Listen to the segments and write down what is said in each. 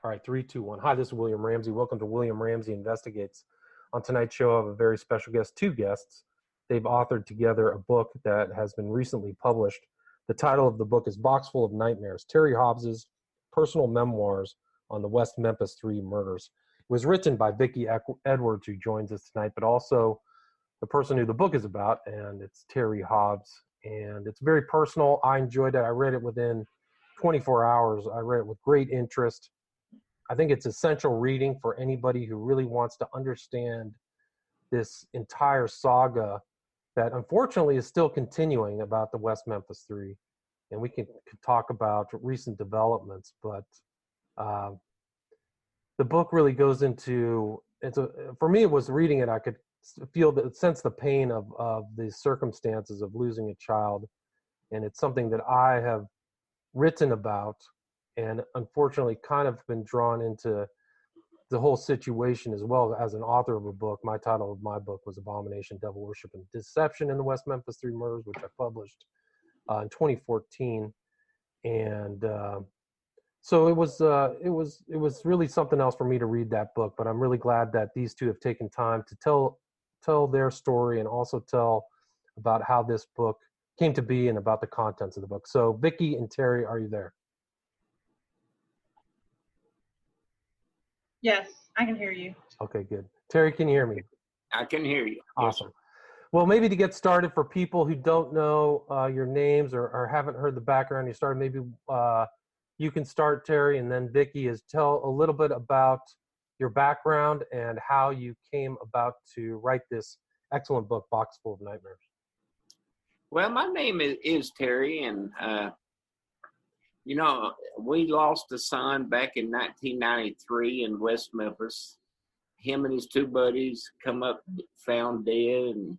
All right, 3, 2, 1. Hi, this is William Ramsey. Welcome to William Ramsey Investigates. On tonight's show, I have a very special guest, two guests. They've authored together a book that has been recently published. The title of the book is Boxful of Nightmares, Terry Hobbs's personal memoirs on the West Memphis 3 murders. It was written by Vicky Edwards, who joins us tonight, but also the person who the book is about, and it's Terry Hobbs. And it's very personal. I enjoyed it. I read it within 24 hours. I read it with great interest. I think it's essential reading for anybody who really wants to understand this entire saga that unfortunately is still continuing about the West Memphis 3. And we can talk about recent developments, but the book really goes into, for me, it was reading it, I could sense the pain of the circumstances of losing a child. And it's something that I have written about and unfortunately kind of been drawn into the whole situation as well as an author of a book. My title of my book was Abomination, Devil Worship, and Deception in the West Memphis 3 Murders, which I published in 2014. And so it was really something else for me to read that book, but I'm really glad that these two have taken time to tell their story and also tell about how this book came to be and about the contents of the book. So Vicky and Terry, are you there? Yes, I can hear you. Okay, good. Terry, can you hear me? I can hear you. Awesome. Yes, well, maybe to get started, for people who don't know your names or haven't heard the background, maybe you can start, Terry, and then Vicky, is tell a little bit about your background and how you came about to write this excellent book, Boxful of Nightmares. Well, my name is Terry, and we lost a son back in 1993 in West Memphis. Him and his two buddies come up found dead, and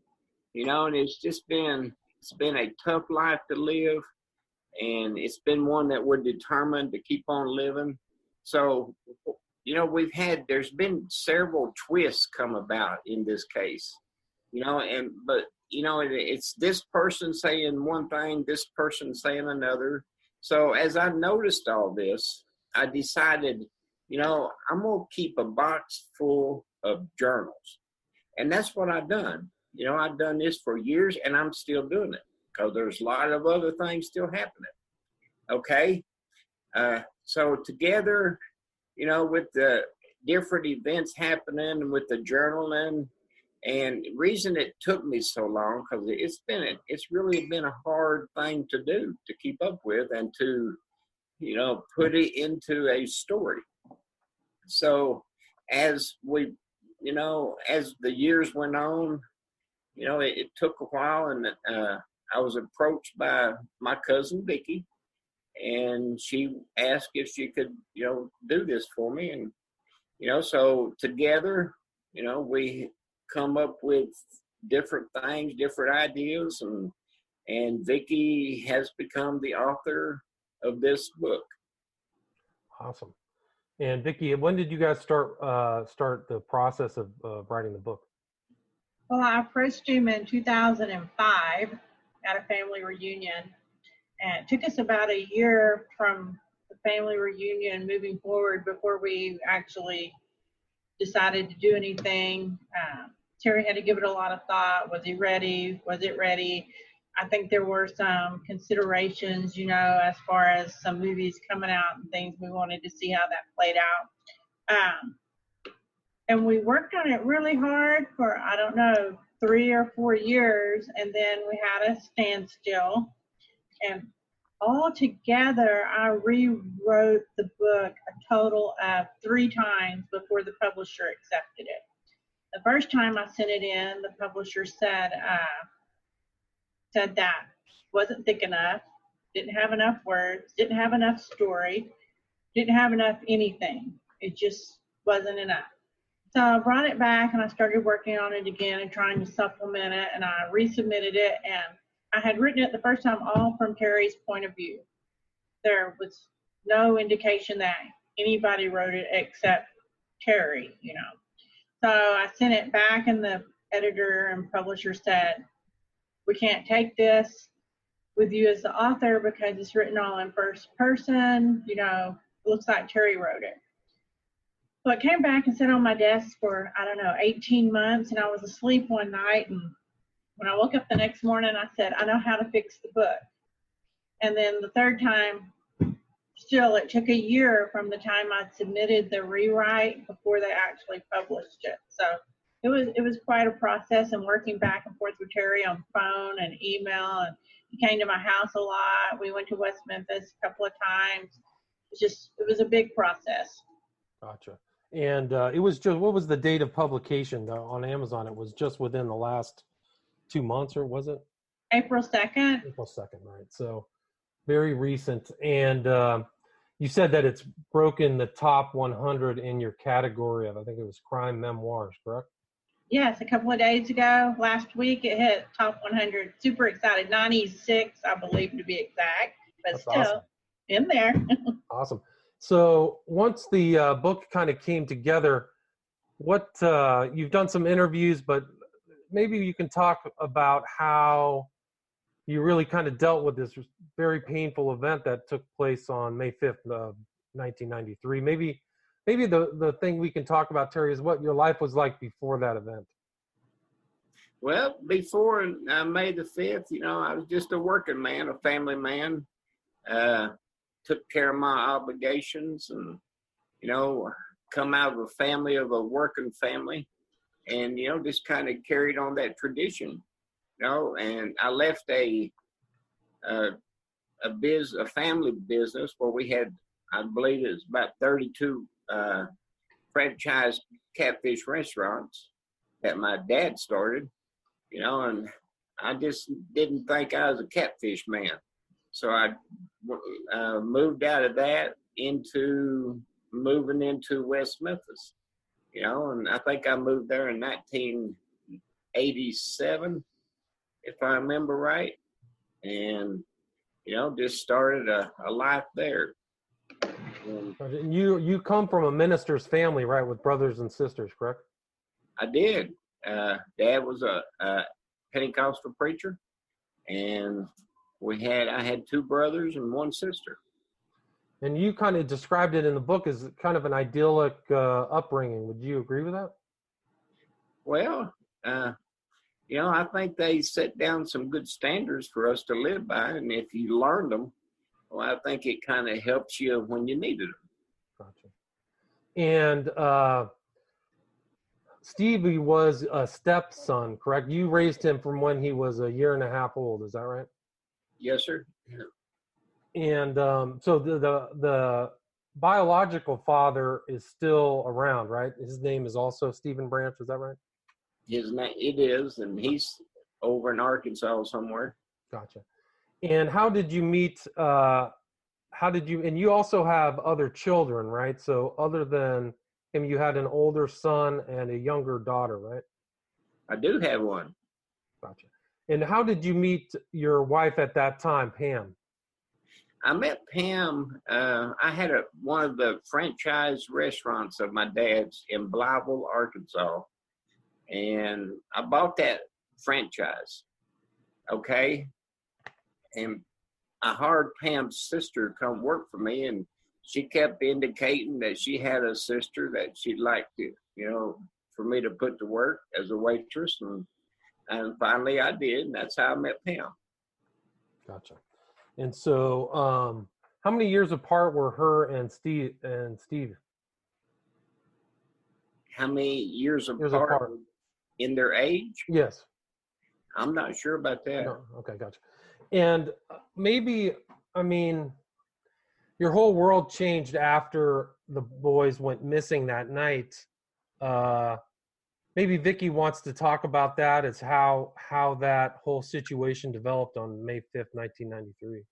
and it's been a tough life to live, and it's been one that we're determined to keep on living. So there's been several twists come about in this case, but it's this person saying one thing, this person saying another. So as I noticed all this, I decided, I'm going to keep a box full of journals. And that's what I've done. I've done this for years, and I'm still doing it because there's a lot of other things still happening. Okay? So together, with the different events happening and with the journaling, and the reason it took me so long, because it's really been a hard thing to do, to keep up with and to, put it into a story. So as as the years went on, it took a while, and I was approached by my cousin Vicky, and she asked if she could, do this for me. And, so together, we come up with different things, different ideas, and Vicky has become the author of this book. Awesome. And Vicky, when did you guys start the process of writing the book? Well, I approached him in 2005 at a family reunion, and it took us about a year from the family reunion moving forward before we actually decided to do anything. Terry had to give it a lot of thought. Was he ready? Was it ready? I think there were some considerations, as far as some movies coming out and things. We wanted to see how that played out. And we worked on it really hard for, 3 or 4 years. And then we had a standstill. And all together, I rewrote the book a total of 3 times before the publisher accepted it. The first time I sent it in, the publisher said that wasn't thick enough, didn't have enough words, didn't have enough story, didn't have enough anything. It just wasn't enough. So I brought it back and I started working on it again and trying to supplement it, and I resubmitted it, and I had written it the first time all from Terry's point of view. There was no indication that anybody wrote it except Terry, So I sent it back, and the editor and publisher said, we can't take this with you as the author because it's written all in first person. It looks like Terry wrote it. So it came back and sat on my desk for, I don't know, 18 months, and I was asleep one night, and when I woke up the next morning, I said, I know how to fix the book. And then the third time, still, it took a year from the time I submitted the rewrite before they actually published it. So it was quite a process, and working back and forth with Terry on phone and email, and he came to my house a lot. We went to West Memphis a couple of times. It was a big process. Gotcha. And it was just, what was the date of publication on Amazon? It was just within the last 2 months, or was it? April 2nd. April 2nd, right. So very recent. And you said that it's broken the top 100 in your category of, I think it was crime memoirs, correct? Yes, a couple of days ago, last week, it hit top 100. Super excited. 96, I believe, to be exact, but That's still awesome. In there. Awesome. So once the book kind of came together, what you've done some interviews, but maybe you can talk about how you really kind of dealt with this very painful event that took place on May 5th of 1993. Maybe the thing we can talk about, Terry, is what your life was like before that event. Well, before May the 5th, I was just a working man, a family man. Took care of my obligations and, come out of a family of a working family and, just kind of carried on that tradition, and I left a family business where we had, I believe it was about 32 franchise catfish restaurants that my dad started, and I just didn't think I was a catfish man. So I moved out of that into moving into West Memphis, and I think I moved there in 1987, if I remember right. And, just started a life there. And you come from a minister's family, right, with brothers and sisters, correct? I did. Dad was a Pentecostal preacher, and I had two brothers and one sister. And you kind of described it in the book as kind of an idyllic upbringing. Would you agree with that? Well, I think they set down some good standards for us to live by, and if you learn them, well, I think it kind of helps you when you needed them. Gotcha. And Stevie was a stepson, correct? You raised him from when he was a year and a half old. Is that right? Yes, sir. Yeah. And so the biological father is still around, right? His name is also Stephen Branch. Is that right? His name, it is, and he's over in Arkansas somewhere. Gotcha. And how did you meet? And you also have other children, right? So other than him, you had an older son and a younger daughter, right? I do have one. Gotcha. And how did you meet your wife at that time, Pam? I met Pam. I had one of the franchise restaurants of my dad's in Blytheville, Arkansas, and I bought that franchise. Okay, and I hired Pam's sister to come work for me, and she kept indicating that she had a sister that she'd like to, for me to put to work as a waitress, and finally I did, and that's how I met Pam. Gotcha. And so, how many years apart were her and Steve? How many years apart in their age? Yes. I'm not sure about that. No. Okay, gotcha. And maybe, your whole world changed after the boys went missing that night. Maybe Vicky wants to talk about that, as how that whole situation developed on May 5th, 1993.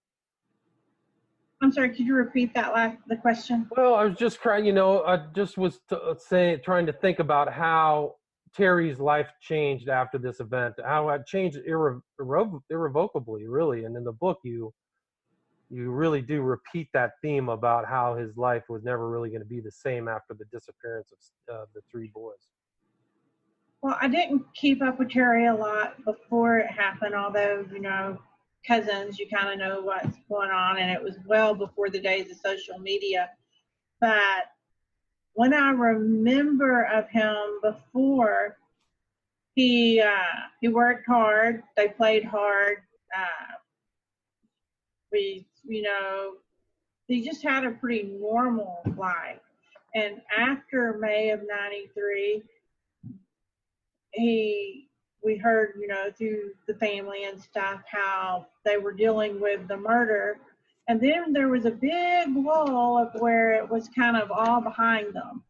I'm sorry, could you repeat the question? Well, I was just trying, I just was trying to think about how Terry's life changed after this event, how it changed irrevocably, really. And in the book, you really do repeat that theme about how his life was never really going to be the same after the disappearance of the three boys. Well, I didn't keep up with Terry a lot before it happened, although, cousins, you kind of know what's going on, and it was well before the days of social media. But what I remember of him before, he worked hard. They played hard. He just had a pretty normal life. And after May of '93, we heard, through the family and stuff, how they were dealing with the murder. And then there was a big lull of where it was kind of all behind them.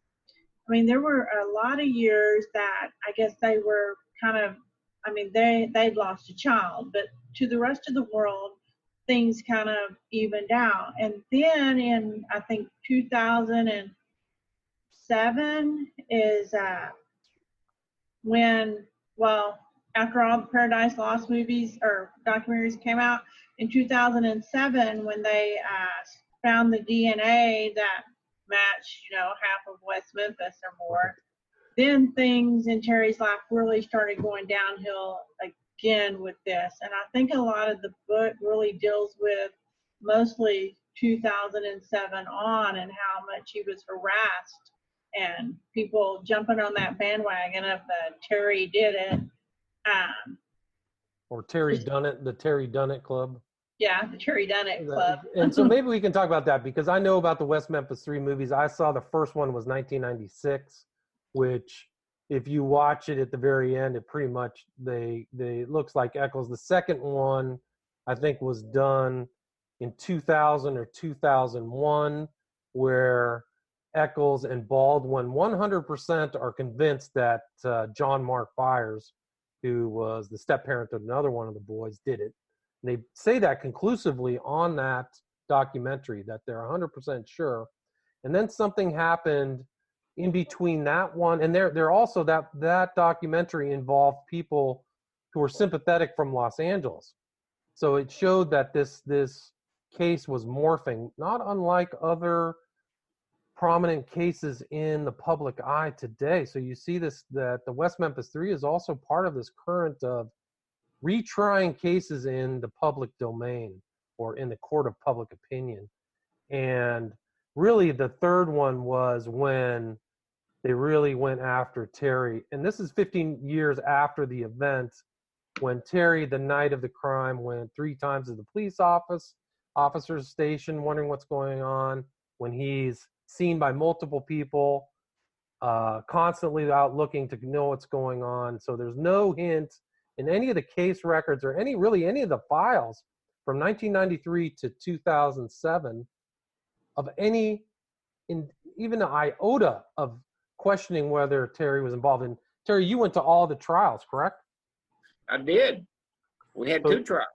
I mean, there were a lot of years that I guess they were kind of, they'd lost a child, but to the rest of the world, things kind of evened out. And then in, I think, 2007 is when, after all the Paradise Lost movies or documentaries came out, in 2007, when they found the DNA that matched, half of West Memphis or more, then things in Terry's life really started going downhill again with this. And I think a lot of the book really deals with mostly 2007 on and how much he was harassed and people jumping on that bandwagon of the Terry did it. Or Terry Done It, the Terry Done It Club. Yeah, the Terry Done It Club. And so maybe we can talk about that, because I know about the West Memphis 3 movies. I saw the first one was 1996, which if you watch it at the very end, it pretty much, they looks like Eccles. The second one, I think, was done in 2000 or 2001, where Eccles and Baldwin 100% are convinced that John Mark Byers, who was the step-parent of another one of the boys, did it. And they say that conclusively on that documentary, that they're 100% sure. And then something happened in between that one, and they're also, that documentary involved people who were sympathetic from Los Angeles. So it showed that this case was morphing, not unlike other prominent cases in the public eye today. So you see this, that the West Memphis 3 is also part of this current of retrying cases in the public domain or in the court of public opinion. And really the third one was when they really went after Terry. And this is 15 years after the event, when Terry, the night of the crime, went 3 times to the police officer's station wondering what's going on, when he's seen by multiple people, constantly out looking to know what's going on. So there's no hint in any of the case records or any of the files from 1993 to 2007 of any, even an iota of questioning whether Terry was involved in. Terry, you went to all the trials, correct? I did. We had 2 trials.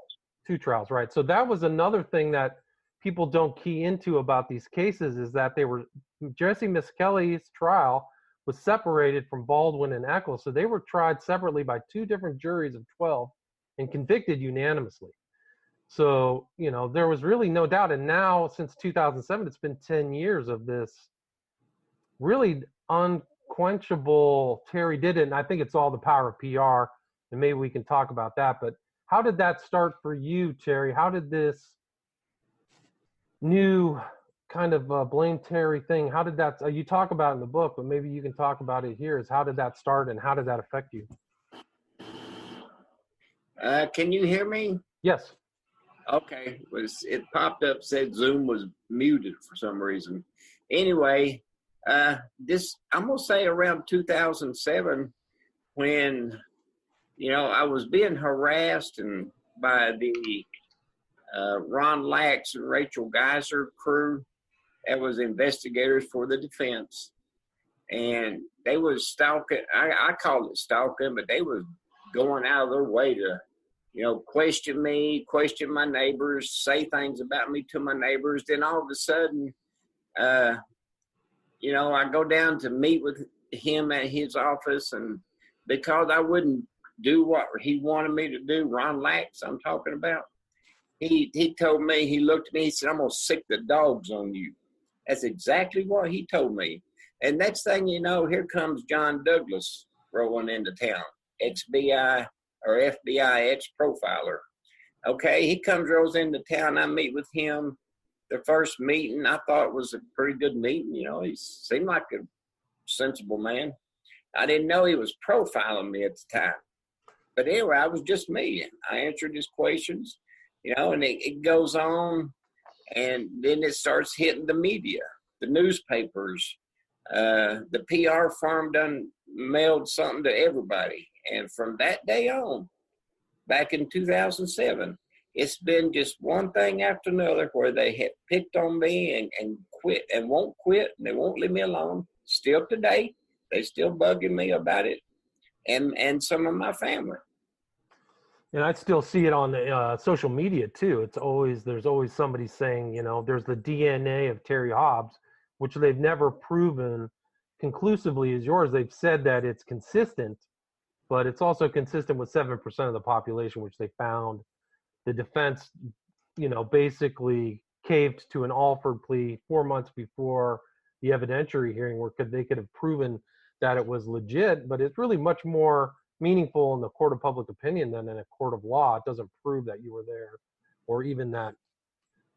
2 trials, right. So that was another thing that people don't key into about these cases, is that Jesse Miskelly's trial was separated from Baldwin and Eccles. So they were tried separately by 2 different juries of 12 and convicted unanimously. So, there was really no doubt. And now, since 2007, it's been 10 years of this really unquenchable Terry did it. And I think it's all the power of PR. And maybe we can talk about that. But how did that start for you, Terry? How did this new kind of blame Terry thing, how did that, you talk about it in the book, but maybe you can talk about it here, is how did that start and how did that affect you? Can you hear me? Yes. Okay. It popped up, said Zoom was muted for some reason. Anyway, I'm going to say around 2007, when, I was being harassed by the Ron Lax and Rachel Geiser crew that was investigators for the defense. And they was stalking, I called it stalking, but they was going out of their way to, question me, question my neighbors, say things about me to my neighbors. Then all of a sudden, I go down to meet with him at his office, and because I wouldn't do what he wanted me to do, Ron Lax I'm talking about, he told me, he looked at me, he said, "I'm going to sick the dogs on you." That's exactly what he told me. And next thing you know, here comes John Douglas rolling into town, ex-BI or FBI ex-profiler. Okay, he rolls into town. I meet with him. The first meeting, I thought was a pretty good meeting. He seemed like a sensible man. I didn't know he was profiling me at the time. But anyway, I was just me. I answered his questions, and it goes on, and then it starts hitting the media, the newspapers. The PR firm done mailed something to everybody. And from that day on, back in 2007, it's been just one thing after another where they have picked on me and quit and won't quit, and they won't leave me alone. Still today, they still bugging me about it, and some of my family. And I still see it on the social media too. There's always somebody saying, there's the DNA of Terry Hobbs, which they've never proven conclusively is yours. They've said that it's consistent, but it's also consistent with 7% of the population, which they found. The defense, basically caved to an Alford plea 4 months before the evidentiary hearing, where they could have proven that it was legit, but it's really much more meaningful in the court of public opinion than in a court of law. It doesn't prove that you were there or even that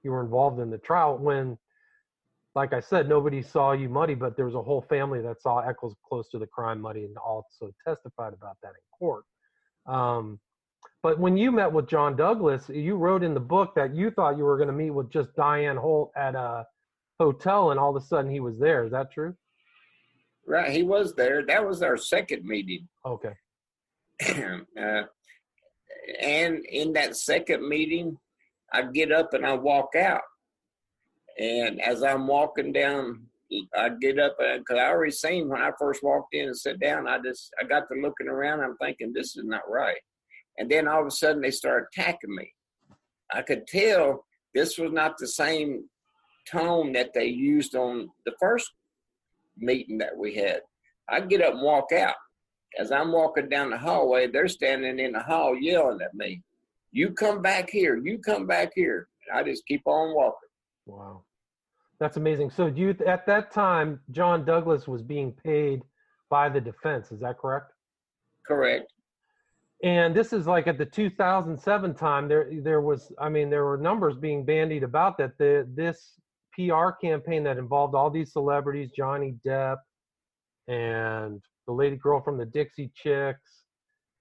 you were involved in the trial when, like I said, nobody saw you muddy, but there was a whole family that saw Eccles close to the crime muddy and also testified about that in court. But when you met with John Douglas, you wrote in the book that you thought you were going to meet with just Diane Holt at a hotel, and all of a sudden he was there. Is that true? Right, he was there. That was our second meeting. Okay. And in that second meeting, I get up and I walk out. And as I'm walking down, I get up because I already seen when I first walked in and sat down. I got to looking around. I'm thinking this is not right. And then all of a sudden they started attacking me. I could tell this was not the same tone that they used on the first meeting that we had. I get up and walk out. As I'm walking down the hallway, they're standing in the hall yelling at me, "You come back here, you come back here." And I just keep on walking. Wow. That's amazing. So at that time, John Douglas was being paid by the defense. Is that correct? Correct. And this is like at the 2007 time, there were numbers being bandied about that this PR campaign that involved all these celebrities, Johnny Depp and the lady girl from the Dixie Chicks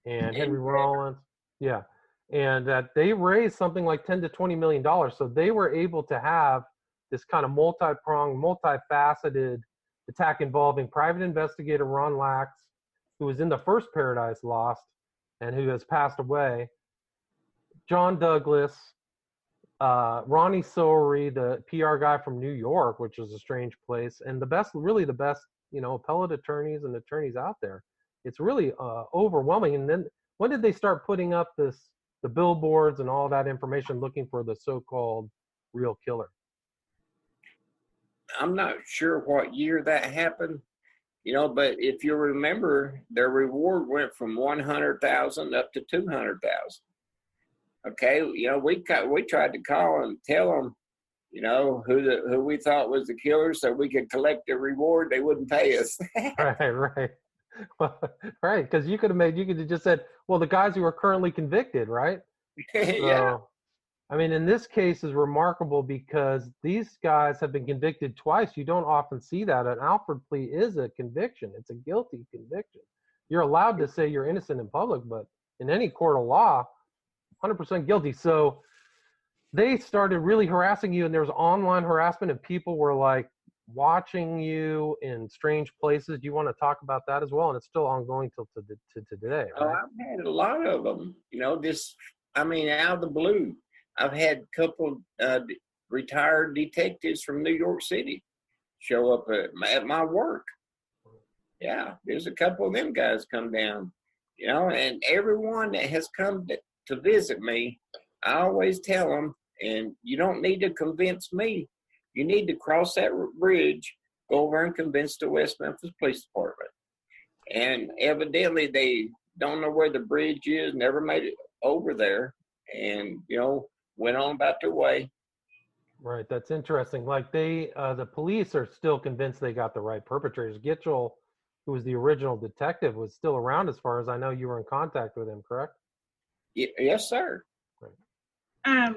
and Henry Rollins. Yeah. And that they raised something like $10 to $20 million. So they were able to have this kind of multi-pronged, multifaceted attack involving private investigator Ron Lax, who was in the first Paradise Lost and who has passed away, John Douglas, Ronnie Sowery, the PR guy from New York, which is a strange place, and the best appellate attorneys and attorneys out there. It's really overwhelming. And then when did they start putting up the billboards and all that information looking for the so-called real killer? I'm not sure what year that happened, but if you remember, their reward went from 100,000 up to 200,000. Okay, we tried to call and tell them, who we thought was the killer, so we could collect the reward. They wouldn't pay us. Right. Right, because you could have just said, well, the guys who are currently convicted, right? Yeah. So, I mean, in this case is remarkable because these guys have been convicted twice. You don't often see that. An Alford plea is a conviction. It's a guilty conviction. You're allowed to say you're innocent in public, but in any court of law, 100% guilty. So they started really harassing you, and there was online harassment, and people were like watching you in strange places. Do you want to talk about that as well? And it's still ongoing till to today. Right? Oh, I've had a lot of them, out of the blue. I've had a couple retired detectives from New York City show up at my work. Yeah, there's a couple of them guys come down, and everyone that has come to visit me, I always tell them, and you don't need to convince me. You need to cross that bridge, go over and convince the West Memphis Police Department. And evidently they don't know where the bridge is, never made it over there, and, went on about their way. Right, that's interesting. Like the police are still convinced they got the right perpetrators. Gitchell, who was the original detective, was still around as far as I know. You were in contact with him, correct? Yes, sir. Right.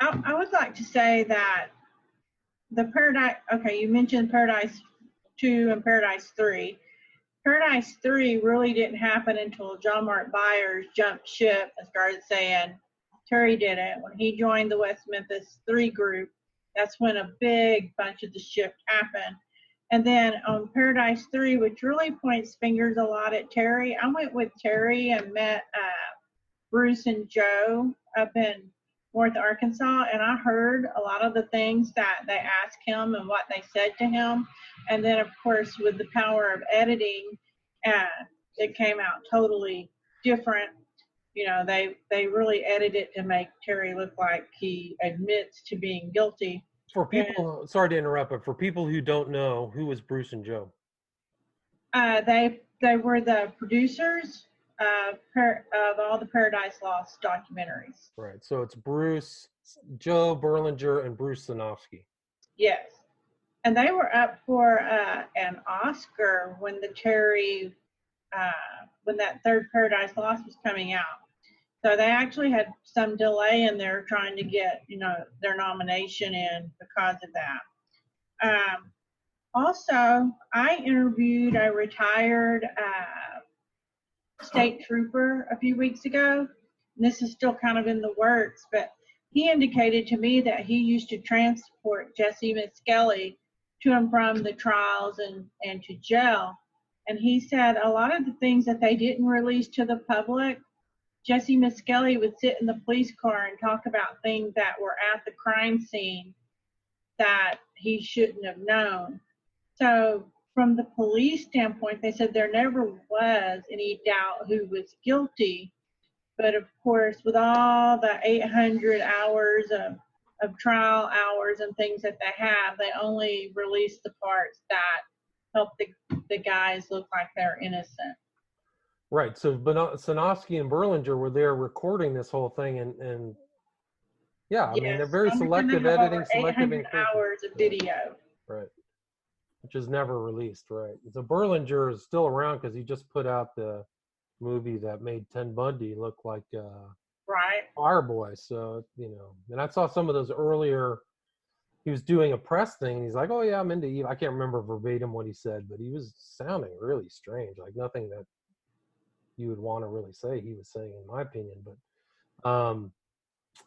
I would like to say that the Paradise, okay, you mentioned Paradise 2 and Paradise 3. Paradise 3 really didn't happen until John Mark Byers jumped ship and started saying Terry did it. When he joined the West Memphis 3 group, that's when a big bunch of the shift happened. And then on Paradise 3, which really points fingers a lot at Terry, I went with Terry and met Bruce and Joe up in North Arkansas, and I heard a lot of the things that they asked him and what they said to him. And then, of course, with the power of editing, it came out totally different. You know, they really edited it to make Terry look like he admits to being guilty. For people, sorry to interrupt, but for people who don't know, who was Bruce and Joe? They were the producers of all the Paradise Lost documentaries. Right. So it's Bruce, Joe Berlinger, and Bruce Sinofsky. Yes. And they were up for an Oscar when the Terry, when that third Paradise Lost was coming out. So they actually had some delay in there trying to get, you know, their nomination in because of that. Also, I interviewed a retired state trooper a few weeks ago. And this is still kind of in the works, but he indicated to me that he used to transport Jesse Miskelly to and from the trials and to jail. And he said a lot of the things that they didn't release to the public, Jesse Miskelly would sit in the police car and talk about things that were at the crime scene that he shouldn't have known. So from the police standpoint, they said there never was any doubt who was guilty. But of course, with all the 800 hours of trial hours and things that they have, they only release the parts that help the guys look like they're innocent. Right. So Sinofsky and Berlinger were there recording this whole thing, and yeah, I mean, they're very selective editing, selective 800 hours of video. Right. Which is never released, right? So Berlinger is still around because he just put out the movie that made Ted Bundy look like right. Fireboy. So, you know, and I saw some of those earlier. He was doing a press thing. And he's like, "Oh yeah, I'm into evil." I can't remember verbatim what he said, but he was sounding really strange, like nothing that you would want to really say he was saying, in my opinion. But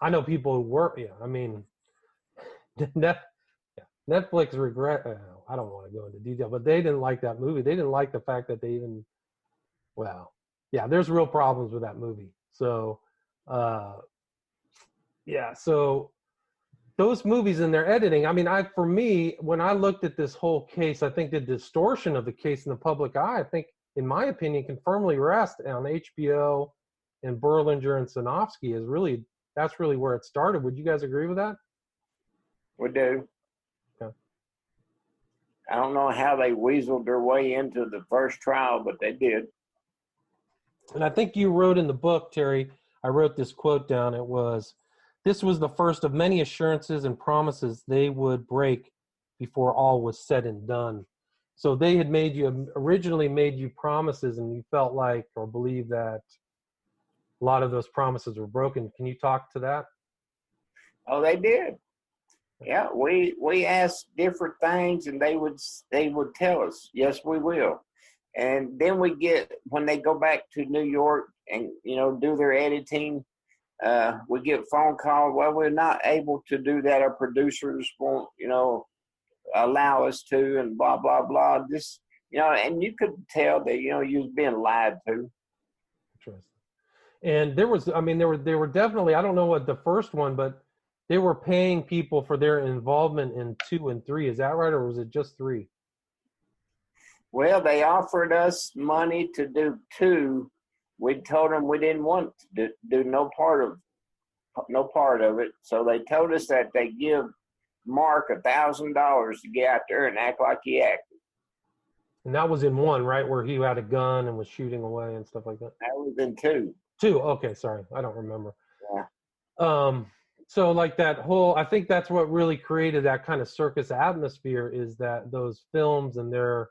I know people who work. Yeah, I mean, Netflix regret. I don't want to go into detail, but they didn't like that movie. They didn't like the fact that they even. Well, yeah, there's real problems with that movie. So, yeah, so those movies and their editing. I mean, for me, when I looked at this whole case, I think the distortion of the case in the public eye, I think, in my opinion, can firmly rest on HBO and Berlinger and Sinofsky. That's really where it started. Would you guys agree with that? We do. Okay. I don't know how they weaseled their way into the first trial, but they did. And I think you wrote in the book, Terry, I wrote this quote down. It was, "This was the first of many assurances and promises they would break before all was said and done." So they had originally made you promises, and you felt like or believed that a lot of those promises were broken. Can you talk to that? Oh, they did. Yeah, we asked different things, and they would tell us, "Yes, we will." And then when they go back to New York and, you know, do their editing, we get phone call, "Well, we're not able to do that. Our producers won't, you know, allow us to," and blah, blah, blah. Just, you know, and you could tell that, you know, you was being lied to. Interesting. And there were definitely, I don't know what the first one, but they were paying people for their involvement in 2 and 3. Is that right? Or was it just 3? Well, they offered us money to do 2. We told them we didn't want to do no part of it. So they told us that they give Mark $1,000 to get out there and act like he acted. And that was in 1, right, where he had a gun and was shooting away and stuff like that? That was in 2. 2, okay, sorry. I don't remember. Yeah. So like that whole, I think that's what really created that kind of circus atmosphere, is that those films and their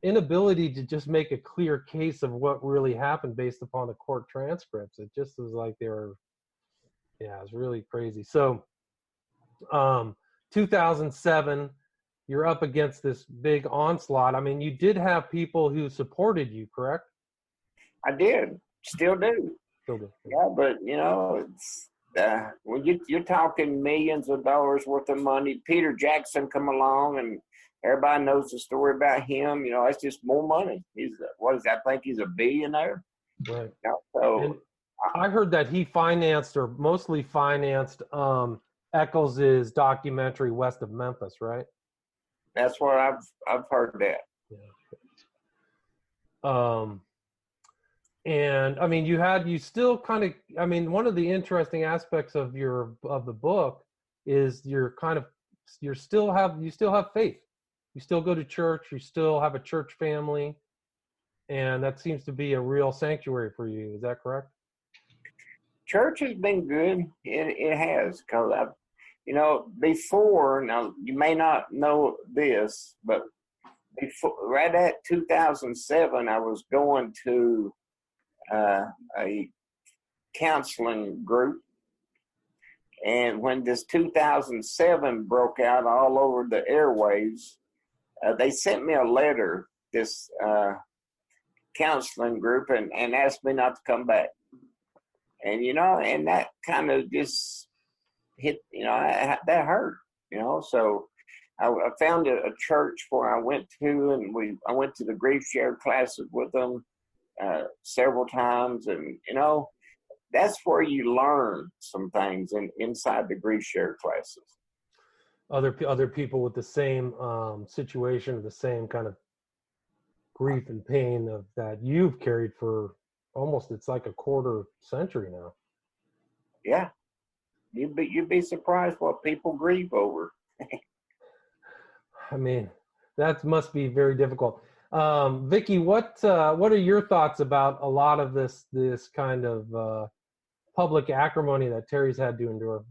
inability to just make a clear case of what really happened based upon the court transcripts. It just was like it was really crazy. So 2007, you're up against this big onslaught. I mean, you did have people who supported you, correct? I did, still do. Still do. Yeah, but it's when you're talking millions of dollars worth of money. Peter Jackson come along, and everybody knows the story about him. It's just more money. He's I think he's a billionaire. Right. So and I heard that he financed or mostly financed Eccles's documentary West of Memphis, right? That's what I've heard that. Yeah. And I mean, you still kind of, I mean, one of the interesting aspects of the book is you still have faith. You still go to church, you still have a church family, and that seems to be a real sanctuary for you. Is that correct? Church has been good. It has, because before, now you may not know this, but before, right at 2007, I was going to a counseling group, and when this 2007 broke out all over the airwaves, they sent me a letter, this counseling group, and asked me not to come back. And and that kind of just hit, that hurt, so I found a church where I went to, and I went to the grief share classes with them several times, and that's where you learn some things inside the grief share classes. Other people with the same situation, the same kind of grief and pain that you've carried for almost, it's like a quarter century now. Yeah, you'd be surprised what people grieve over. I mean, that must be very difficult. Vicky, what are your thoughts about a lot of this kind of public acrimony that Terry's had to endure?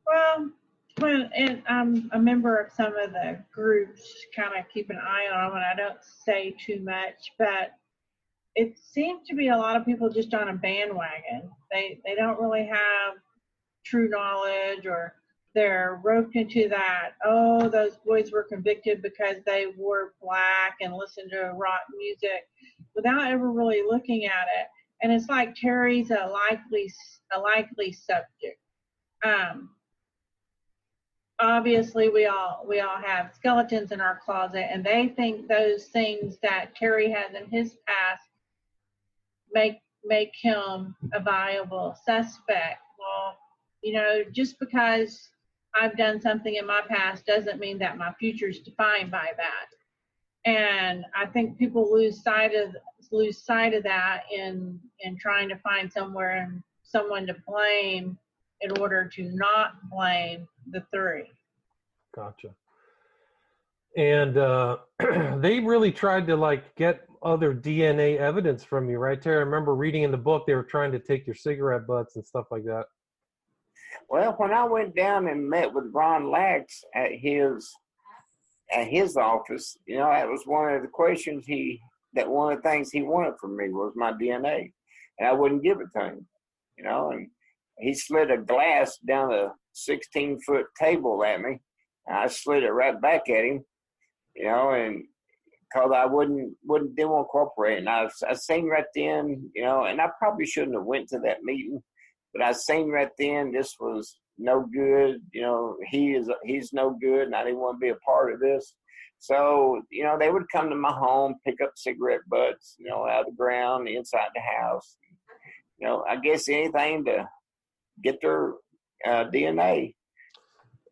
Well, and I'm a member of some of the groups, kind of keep an eye on them, and I don't say too much, but it seems to be a lot of people just on a bandwagon. They don't really have true knowledge, or they're roped into that, oh, those boys were convicted because they wore black and listened to rock music, without ever really looking at it. And it's like Terry's a likely subject. Obviously, we all have skeletons in our closet, and they think those things that Terry has in his past make him a viable suspect. Well, just because I've done something in my past doesn't mean that my future is defined by that. And I think people lose sight of that in trying to find someone to blame in order to not blame the three. Gotcha. And they really tried to get other DNA evidence from you, right, Terry? I remember reading in the book they were trying to take your cigarette butts and stuff like that. Well, when I went down and met with Ron Lax at his office, that was one of the questions one of the things he wanted from me was my DNA, and I wouldn't give it to him, and he slid a glass down a 16-foot table at me, and I slid it right back at him, and because I didn't want to cooperate, and I seen right then, and I probably shouldn't have went to that meeting, but I seen right then this was no good, he's no good, and I didn't want to be a part of this. So, they would come to my home, pick up cigarette butts, out of the ground, inside the house. I guess anything to get their DNA.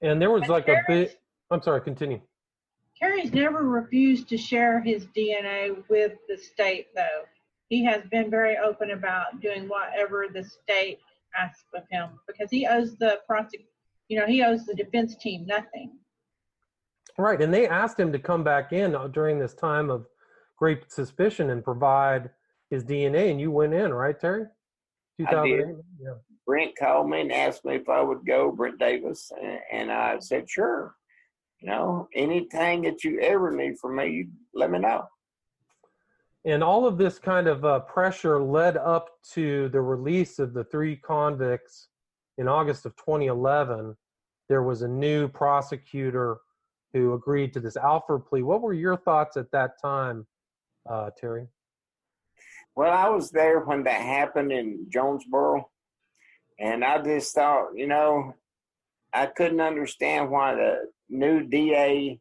And there was I'm sorry, continue. Terry's never refused to share his DNA with the state, though. He has been very open about doing whatever the state asks of him, because he owes he owes the defense team nothing. Right, and they asked him to come back in during this time of great suspicion and provide his DNA, and you went in, right, Terry? 2008? I did. Yeah. Brent called me and asked me if I would go, Brent Davis, and I said, sure. Anything that you ever need from me, let me know. And all of this kind of pressure led up to the release of the three convicts in August of 2011. there was a new prosecutor who agreed to this Alford plea. What were your thoughts at that time, Terry? Well, I was there when that happened in Jonesboro, and I just thought, I couldn't understand why the new DA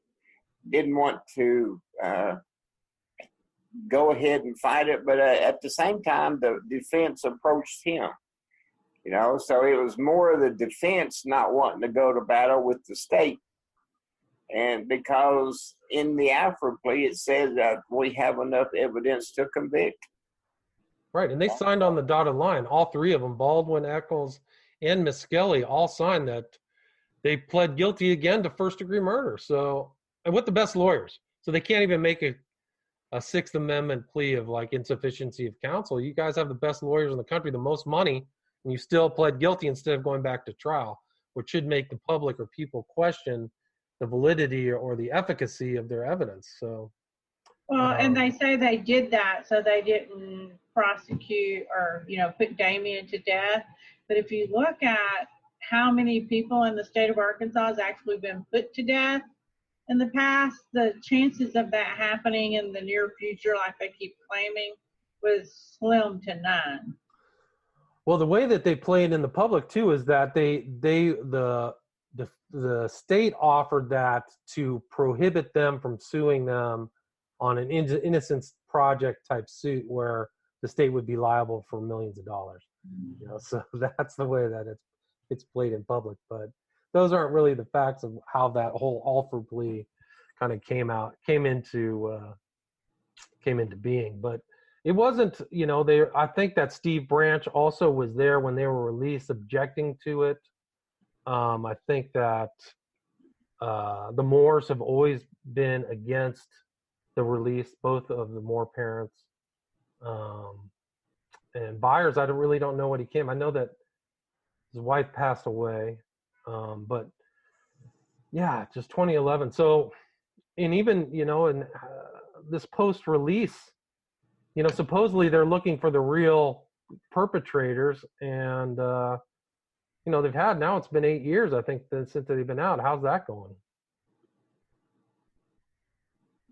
didn't want to go ahead and fight it, but at the same time, the defense approached him. So it was more of the defense not wanting to go to battle with the state. And because in the Alford plea, it says that we have enough evidence to convict. Right, and they signed on the dotted line. All three of them, Baldwin, Eccles, and Miskelly, all signed that they pled guilty again to first-degree murder. So, and with the best lawyers. So they can't even make a Sixth Amendment plea of like insufficiency of counsel. You guys have the best lawyers in the country, the most money, and you still pled guilty instead of going back to trial, which should make the public or people question the validity or the efficacy of their evidence. So, well, and they say they did that so they didn't prosecute or put Damien to death. But if you look at how many people in the state of Arkansas has actually been put to death in the past, the chances of that happening in the near future, like they keep claiming, was slim to none. Well, the way that they played in the public too is that the state offered that to prohibit them from suing them on an innocence project type suit where the state would be liable for millions of dollars. So that's the way that it's played in public. But those aren't really the facts of how that whole Alford plea kind of came into being. But it wasn't, I think that Steve Branch also was there when they were released, objecting to it. I think that the Moores have always been against the release, both of the Moore parents. And Byers, I really don't know what he came. I know that his wife passed away, but yeah, just 2011. So, and even, in this post-release, supposedly they're looking for the real perpetrators, and they've had, now it's been 8 years, I think, since they've been out. How's that going?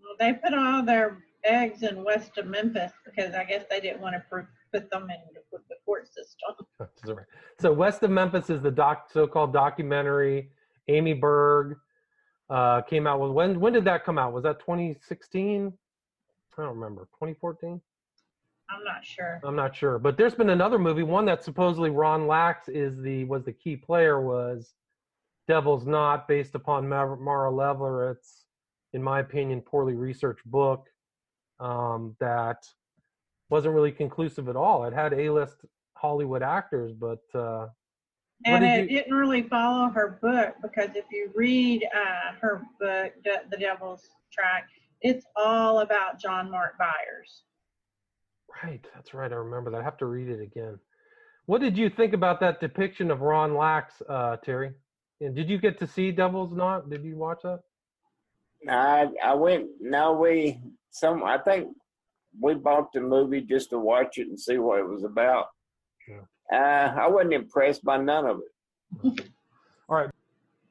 Well, they put all their eggs in west of Memphis because I guess they didn't want to put them in the court system. So west of Memphis is the so-called documentary. Amy Berg came out with, when did that come out? Was that 2016? I don't remember. 2014? I'm not sure. But there's been another movie, one that supposedly Ron Lax was the key player, was Devil's Knot, based upon Mara Leverett's, in my opinion, poorly researched book that wasn't really conclusive at all. It had A-list Hollywood actors, but and it didn't really follow her book, because if you read her book, The Devil's Track, it's all about John Mark Byers. Right, that's right. I remember that. I have to read it again. What did you think about that depiction of Ron Lax, Terry? And did you get to see Devil's Knot? Did you watch that? I went. No, I think we bought the movie just to watch it and see what it was about. Yeah. I wasn't impressed by none of it. All right,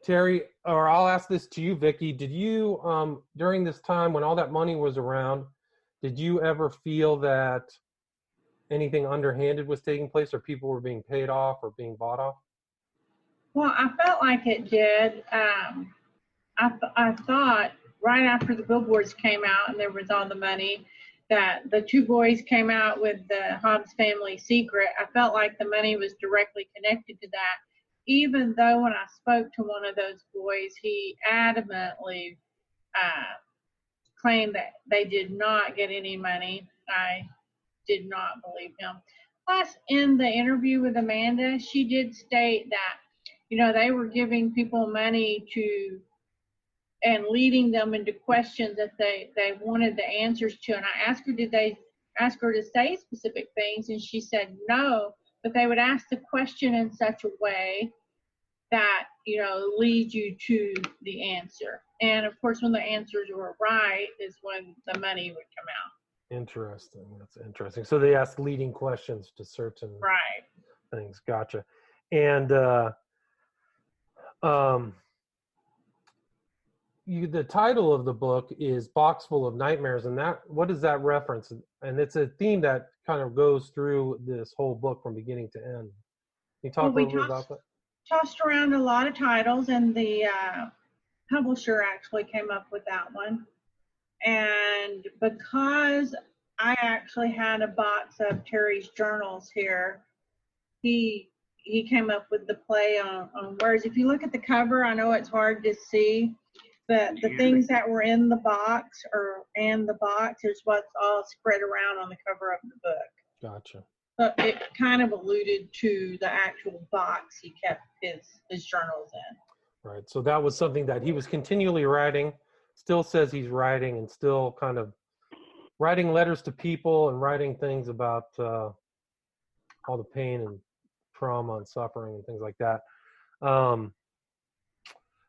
Terry, or I'll ask this to you, Vicky. Did you, during this time when all that money was around, did you ever feel that anything underhanded was taking place, or people were being paid off or being bought off? Well, I felt like it did. I thought right after the billboards came out and there was all the money, that the two boys came out with the Hobbs family secret. I felt like the money was directly connected to that, even though when I spoke to one of those boys, he adamantly claimed that they did not get any money. I did not believe him. Plus, in the interview with Amanda, she did state that, they were giving people money and leading them into questions that they wanted the answers to. And I asked her, did they ask her to say specific things? And she said no, but they would ask the question in such a way that, leads you to the answer. And of course, when the answers were right is when the money would come out. Interesting. That's interesting. So they ask leading questions to certain things. Gotcha. And The title of the book is Boxful of Nightmares, and what does that reference? And it's a theme that kind of goes through this whole book from beginning to end. Can you talk a little bit about that? Tossed around a lot of titles, and the publisher actually came up with that one. And because I actually had a box of Terry's journals here, he came up with the play on words. If you look at the cover, I know it's hard to see, but the things that were in the box is what's all spread around on the cover of the book. Gotcha. So it kind of alluded to the actual box he kept his journals in. Right. So that was something that he was continually writing, still says he's writing, and still kind of writing letters to people and writing things about all the pain and trauma and suffering and things like that.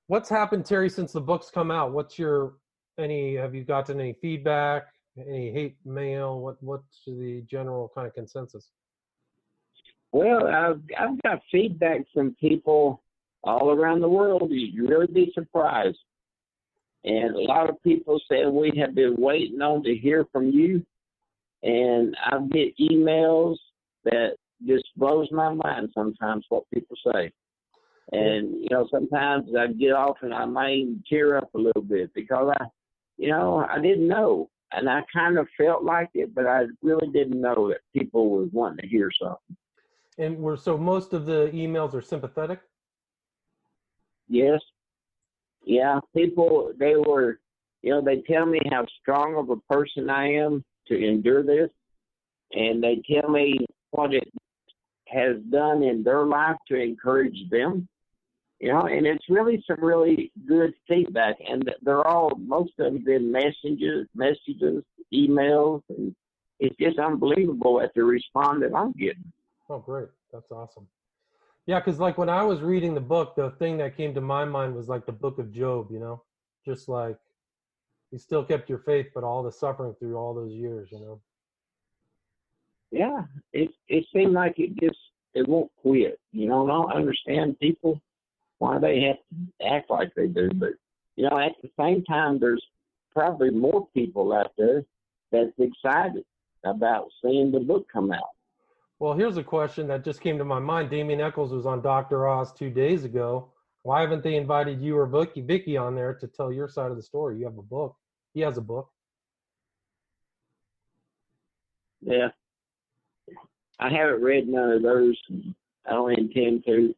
What's happened, Terry, since the book's come out? Have you gotten any feedback, any hate mail? What's the general kind of consensus? Well, I've got feedback from people all around the world. You'd really be surprised. And a lot of people say, we have been waiting on to hear from you. And I get emails that just blows my mind sometimes what people say. And, sometimes I get off and I might tear up a little bit because I didn't know. And I kind of felt like it, but I really didn't know that people were wanting to hear something. And so most of the emails are sympathetic? Yes. Yeah. People, they tell me how strong of a person I am to endure this. And they tell me what it has done in their life to encourage them. And it's really some really good feedback. And most of them been messages, emails, and it's just unbelievable at the response that I'm getting. Oh, great. That's awesome. Yeah, because like when I was reading the book, the thing that came to my mind was like the book of Job, just like you still kept your faith, but all the suffering through all those years, Yeah, it seemed like it won't quit. And I don't understand people why they have to act like they do, but at the same time, there's probably more people out there that's excited about seeing the book come out. Well, here's a question that just came to my mind. Damien Eccles was on Dr. Oz 2 days ago. Why haven't they invited you or Vicky on there to tell your side of the story? You have a book. He has a book. Yeah. I haven't read none of those. I don't intend to.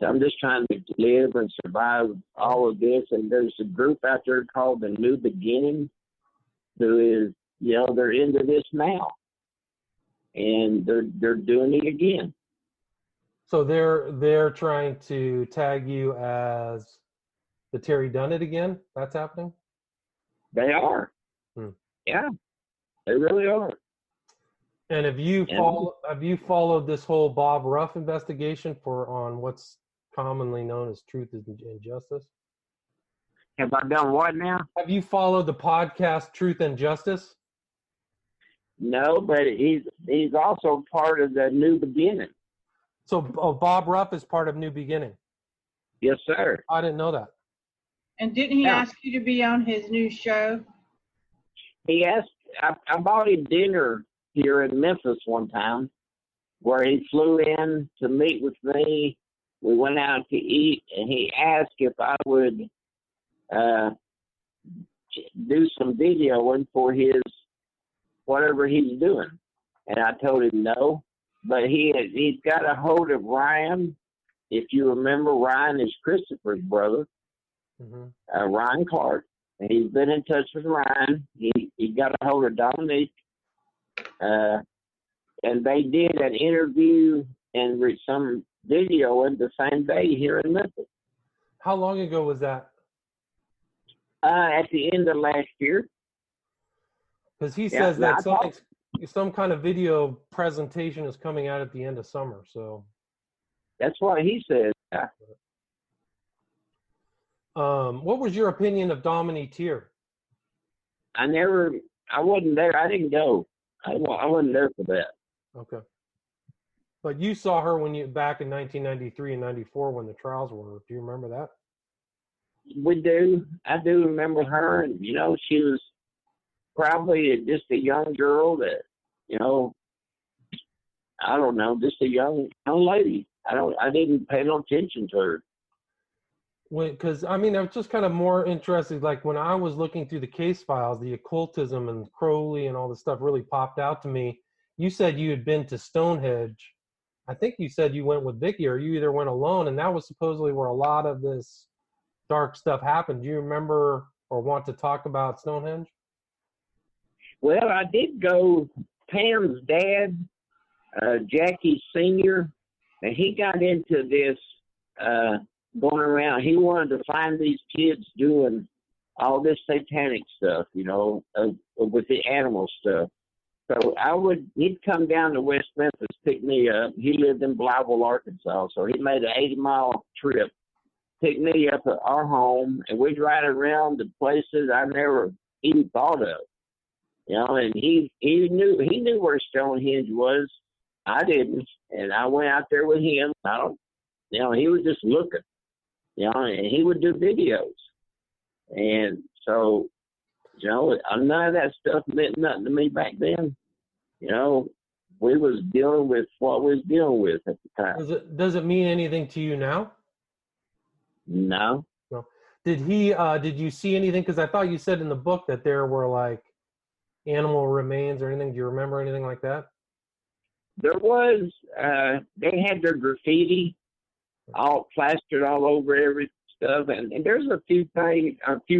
I'm just trying to live and survive all of this. And there's a group out there called the New Beginning who is, they're into this now. And they're doing it again. So they're trying to tag you as the Terry done it again? That's happening? They are. Yeah, they really are. And have you followed this whole Bob Ruff investigation on what's commonly known as Truth and Justice? Have I done what now? Have you followed the podcast Truth and Justice? No, but he's also part of the New Beginning. So Bob Ruff is part of New Beginning? Yes, sir. I didn't know that. And didn't he ask you to be on his new show? He asked. I bought him dinner here in Memphis one time where he flew in to meet with me. We went out to eat, and he asked if I would do some videoing for his whatever he's doing. And I told him no. But he's got a hold of Ryan. If you remember, Ryan is Christopher's brother, Ryan Clark. And he's been in touch with Ryan. He got a hold of Dominique. And they did an interview and some video in the same day here in Memphis. How long ago was that? At the end of last year. Because he says that some kind of video presentation is coming out at the end of summer. So that's what he says. What was your opinion of Dominique Tier? I wasn't there. I didn't go. I wasn't there for that. Okay. But you saw her back in 1993 and 94 when the trials were. Do you remember that? We do. I do remember her, and she was probably just a young girl that, I don't know, just a young lady. I didn't pay no attention to her. Because I was just kind of more interested. Like when I was looking through the case files, the occultism and Crowley and all this stuff really popped out to me. You said you had been to Stonehenge. I think you said you went with Vicky, or you either went alone, and that was supposedly where a lot of this dark stuff happened. Do you remember or want to talk about Stonehenge? Well, I did go. Pam's dad, Jackie Sr., and he got into this going around. He wanted to find these kids doing all this satanic stuff, with the animal stuff. So he'd come down to West Memphis, pick me up. He lived in Blytheville, Arkansas, so he made an 80-mile trip, pick me up at our home, and we'd ride around to places I never even thought of. And he knew where Stonehenge was. I didn't, and I went out there with him. He was just looking, and he would do videos, and so, none of that stuff meant nothing to me back then. We was dealing with what we was dealing with at the time. Does it mean anything to you now? No. No. Did you see anything? Because I thought you said in the book that there were like animal remains or anything. Do you remember anything like that? There was. They had their graffiti all plastered all over every stuff, and there's a few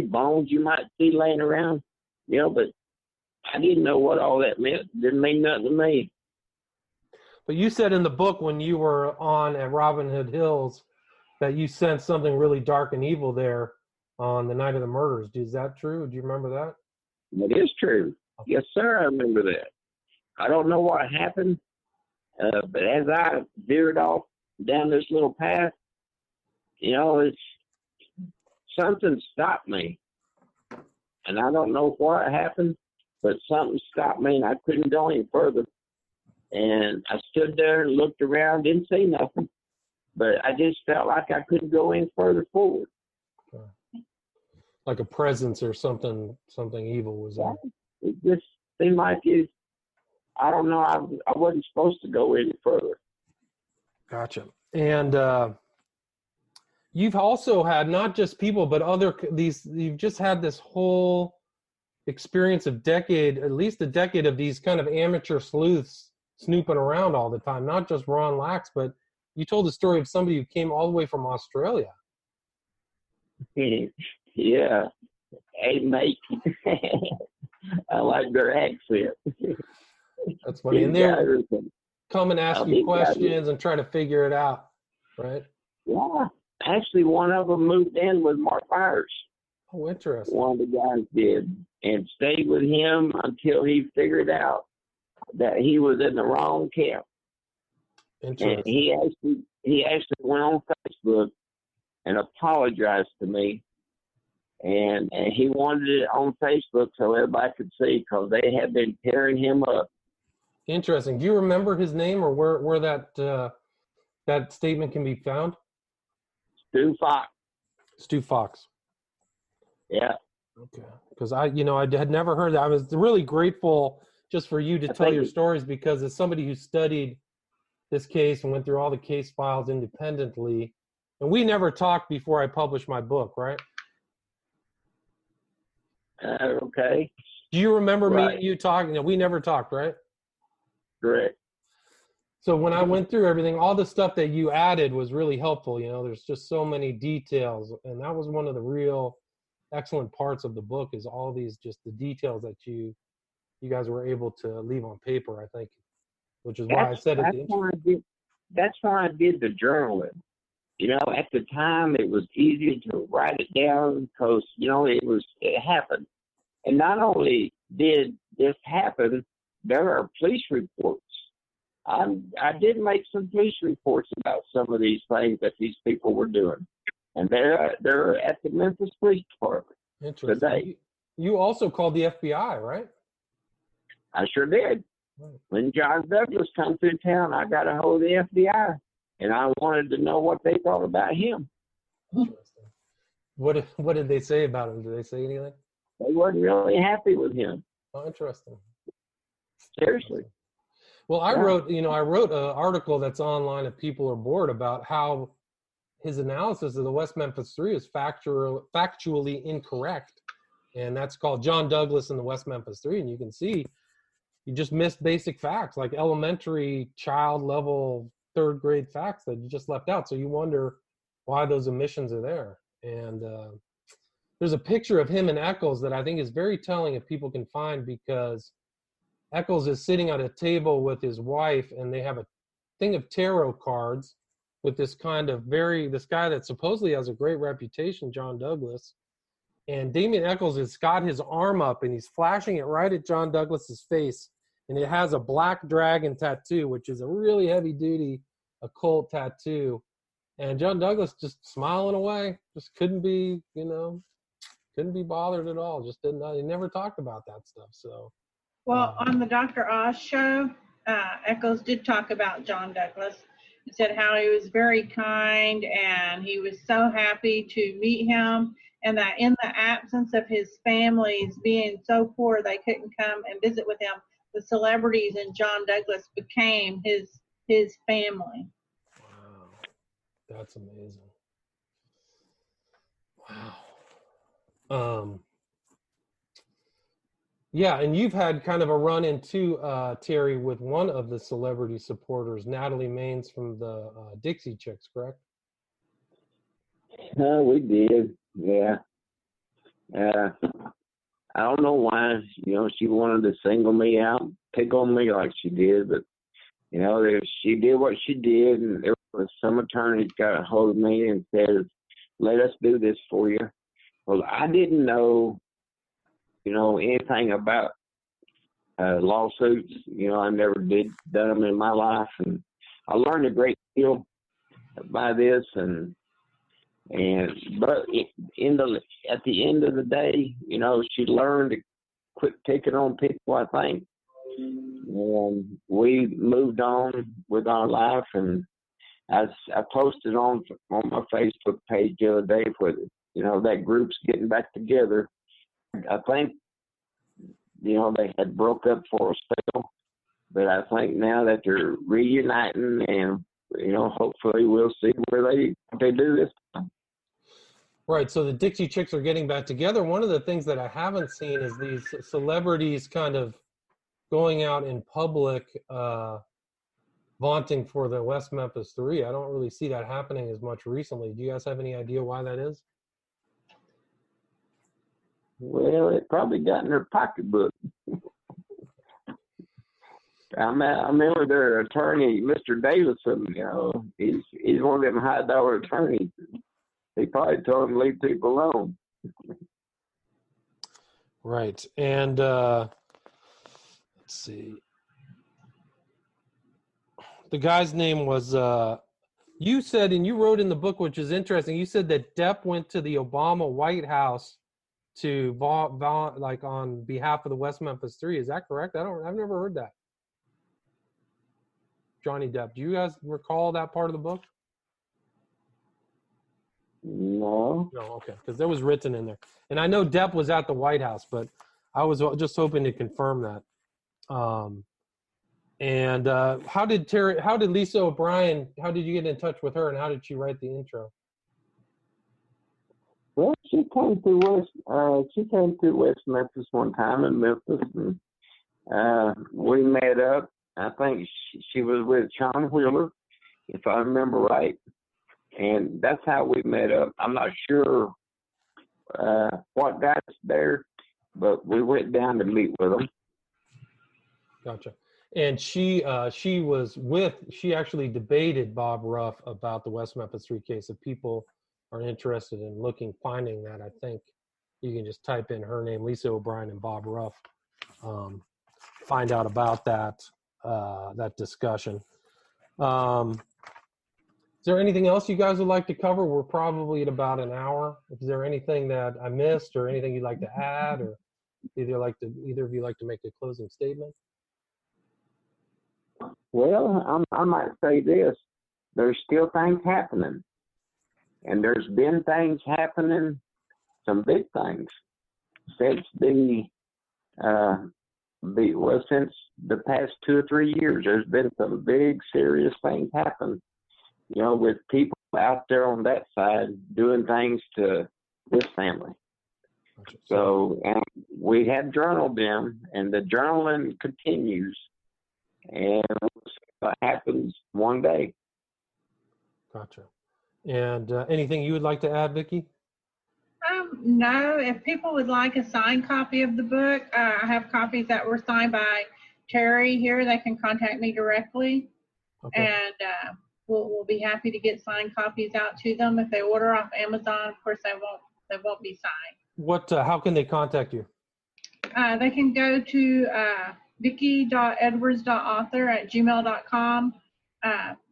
bones you might see laying around, but I didn't know what all that meant. Didn't mean nothing to me. But you said in the book when you were on at Robin Hood Hills that you sensed something really dark and evil there on the night of the murders. Is that true? Do you remember that? It is true. Okay. Yes, sir, I remember that. I don't know what happened, but as I veered off down this little path, something stopped me. And I don't know what happened, but something stopped me and I couldn't go any further. And I stood there and looked around, didn't see nothing. But I just felt like I couldn't go any further forward. Like a presence or something evil was there. It just seemed like I don't know, I wasn't supposed to go any further. Gotcha. And you've also had not just people, but you've just had this whole experience of at least a decade of these kind of amateur sleuths snooping around all the time, not just Ron Lax, but you told the story of somebody who came all the way from Australia. Yeah. Hey, mate. I like their accent. That's funny. And they're come and ask you questions and try to figure it out, right? Yeah. Actually, one of them moved in with Mark Myers. Oh, interesting. One of the guys did, and stayed with him until he figured out that he was in the wrong camp. Interesting. And he actually went on Facebook and apologized to me. And he wanted it on Facebook so everybody could see, because they had been tearing him up. Interesting. Do you remember his name or where that statement can be found? Stu Fox. Stu Fox. Yeah. Okay. Because I had never heard that. I was really grateful just for you to tell your stories, because as somebody who studied this case and went through all the case files independently, and we never talked before I published my book, right? Okay. Do you remember me and you talking? No, we never talked, right? Correct. So when I went through everything, all the stuff that you added was really helpful. There's just so many details, and that was one of the real excellent parts of the book, is all these, just the details that you guys were able to leave on paper, I think, which is why I said it. That's why I did the journaling. At the time it was easy to write it down because, it happened. And not only did this happen, there are police reports. I did make some police reports about some of these things that these people were doing. And they're at the Memphis Police Department today. You also called the FBI, right? I sure did. When John Douglas come through town, I got a hold of the FBI, and I wanted to know what they thought about him. Interesting. What did they say about him? Did they say anything? They wasn't really happy with him. Oh, interesting. Seriously. Well, I wrote an article that's online if people are bored about how his analysis of the West Memphis Three is factually incorrect. And that's called John Douglas and the West Memphis Three. And you can see you just missed basic facts, like elementary child level, third grade facts that you just left out. So you wonder why those omissions are there. And there's a picture of him and Eccles that I think is very telling if people can find, because Eccles is sitting at a table with his wife and they have a thing of tarot cards with this guy that supposedly has a great reputation, John Douglas. And Damien Eccles has got his arm up and he's flashing it right at John Douglas's face. And it has a black dragon tattoo, which is a really heavy duty occult tattoo. And John Douglas just smiling away, just couldn't be bothered at all. Just didn't, he never talked about that stuff. So, well, on the Dr. Oz show, Eccles did talk about John Douglas. He said how he was very kind and he was so happy to meet him, and that in the absence of his families being so poor they couldn't come and visit with him, the celebrities and John Douglas became his family. wow, that's amazing. Wow. Yeah, and you've had kind of a run into Terry with one of the celebrity supporters, Natalie Maines from the Dixie Chicks, correct? We did, yeah. I don't know why, she wanted to single me out, pick on me like she did, but, she did what she did, and there was some attorneys got a hold of me and said, let us do this for you. Well, I didn't know, anything about lawsuits. I never done them in my life, and I learned a great deal by this, but at the end of the day, she learned to quit picking on people, I think. And we moved on with our life, and I posted on my Facebook page the other day for that group's getting back together. I think they had broke up for a spell, but I think now that they're reuniting, and hopefully we'll see where they do this time. Right, so the Dixie Chicks are getting back together. One of the things that I haven't seen is these celebrities kind of going out in public vaunting for the West Memphis Three. I don't really see that happening as much recently. Do you guys have any idea why that is? Well, it probably got in their pocketbook. I remember their attorney, Mr. Davidson, he's one of them high-dollar attorneys. He probably told them to leave people alone. Right. And let's see. The guy's name was, you said, and you wrote in the book, which is interesting, you said that Depp went to the Obama White House to like on behalf of the West Memphis Three. Is that correct? I've never heard that. Johnny Depp. Do you guys recall that part of the book? No. No, okay, because that was written in there. And I know Depp was at the White House, but I was just hoping to confirm that. And how did Lisa O'Brien, how did you get in touch with her, and how did she write the intro? Well, she came to West Memphis one time in Memphis, and we met up. I think she was with Sean Wheeler, if I remember right, and that's how we met up. I'm not sure what got us there, but we went down to meet with them. Gotcha. And she actually debated Bob Ruff about the West Memphis Three case. If people are interested in finding that, I think you can just type in her name, Lisa O'Brien, and Bob Ruff. Find out about that discussion. Is there anything else you guys would like to cover? We're probably at about an hour. Is there anything that I missed, or anything you'd like to add, or either of you like to make a closing statement? Well, I might say this. There's still things happening. And there's been things happening, some big things, since since the past 2 or 3 years. There's been some big, serious things happen, with people out there on that side doing things to this family. So, and we have journaled them, and the journaling continues, and we'll see what happens one day. Gotcha. And anything you would like to add, Vicky? No, if people would like a signed copy of the book, I have copies that were signed by Terry here. They can contact me directly, and we'll be happy to get signed copies out to them. If they order off Amazon, of course, they won't be signed. How can they contact you? They can go to vicky.edwards.author@gmail.com.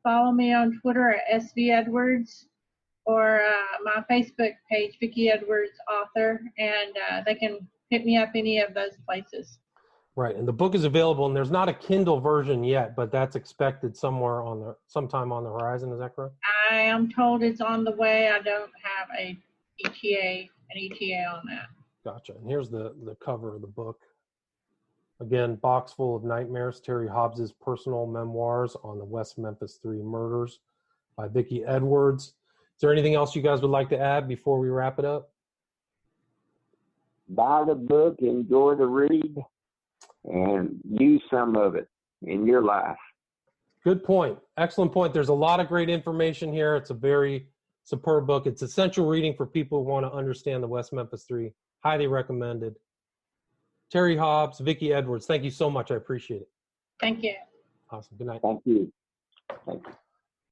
Follow me on Twitter at SVEdwards, or my Facebook page, Vicky Edwards Author, and they can hit me up any of those places. Right, and the book is available, and there's not a Kindle version yet, but that's expected sometime on the horizon. Is that correct? I am told it's on the way. I don't have an ETA on that. Gotcha. And here's the cover of the book. Again, Boxful of Nightmares, Terry Hobbs' personal memoirs on the West Memphis 3 murders by Vicky Edwards. Is there anything else you guys would like to add before we wrap it up? Buy the book, enjoy the read, and use some of it in your life. Good point. Excellent point. There's a lot of great information here. It's a very superb book. It's essential reading for people who want to understand the West Memphis 3. Highly recommended. Terry Hobbs, Vicky Edwards, thank you so much. I appreciate it. Thank you. Awesome. Good night. Thank you. Thank you.